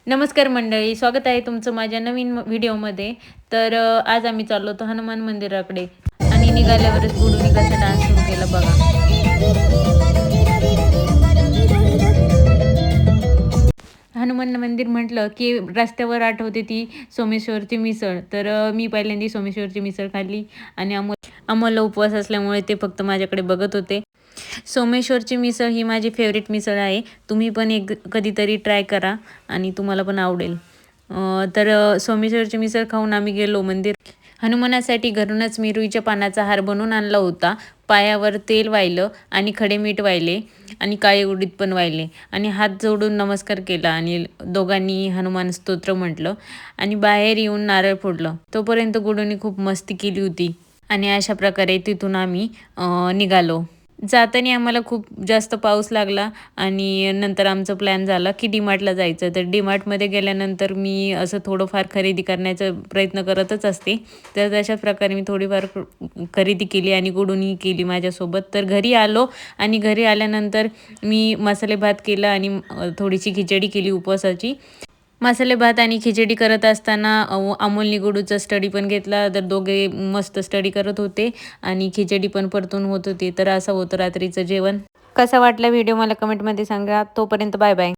नमस्कार मंडळी, स्वागत आहे तुमचं माझ्या नवीन व्हिडिओमध्ये. तर आज आम्ही चाललो होतो हनुमान मंदिराकडे आणि निघाल्यावरच गुडूनी कसा डान्स सुरू केला बघा. हनुमान मंदिर म्हटलं की रस्त्यावर आठवते ती सोमेश्वरची मिसळ. तर मी पहिल्यांदा सोमेश्वरची मिसळ खाल्ली आणि आम्हाला उपवास असल्यामुळे ते फक्त माझ्याकडे बघत होते. सोमेश्वरची मिसळ ही माझी फेवरेट मिसळ आहे. तुम्ही पण कधीतरी ट्राय करा आणि तुम्हाला पण आवडेल. सोमेश्वरची मिसळ खाऊन आम्ही गेलो मंदिर. हनुमानासाठी घरूनच मी रुईच्या पानाचा हार बनवून आणला होता. पायावर तेल वाहिलं आणि खडे मीठ वाहिले आणि काळे उडीद पण वाहिले आणि हात जोडून नमस्कार केला आणि दोघांनी हनुमान स्तोत्र म्हटलं आणि बाहेर येऊन नारळ फोडलं. तोपर्यंत गुडूनी खूप मस्ती केली होती आणि अशा प्रकारे तिथून आम्ही निघालो. जाताना आम्हाला खूप जास्त पाऊस लागला आणि नंतर आमचा प्लॅन झाला की डीमार्टला जायचं. तर डीमार्टमध्ये गेल्यानंतर मी असं थोडंफार खरेदी करण्याचा प्रयत्न करतच असते. तर तशाच प्रकारे मी थोडीफार खरेदी केली आणि गुडूनी केली माझ्यासोबत. तर घरी आलो आणि घरी आल्यानंतर मी मसाले भात केला आणि थोडीशी खिचडी केली उपवासाची. मसाले भात आणि खिचडी करत असताना अमोलनी गुडूचा स्टडी पण घेतला. तर दोघे मस्त स्टडी करत होते आणि खिचडी पण परतून होत होती. तर असं होतं रात्रीचं जेवण. कसा वाटला व्हिडिओ मला कमेंटमध्ये सांगा. तोपर्यंत बाय बाय.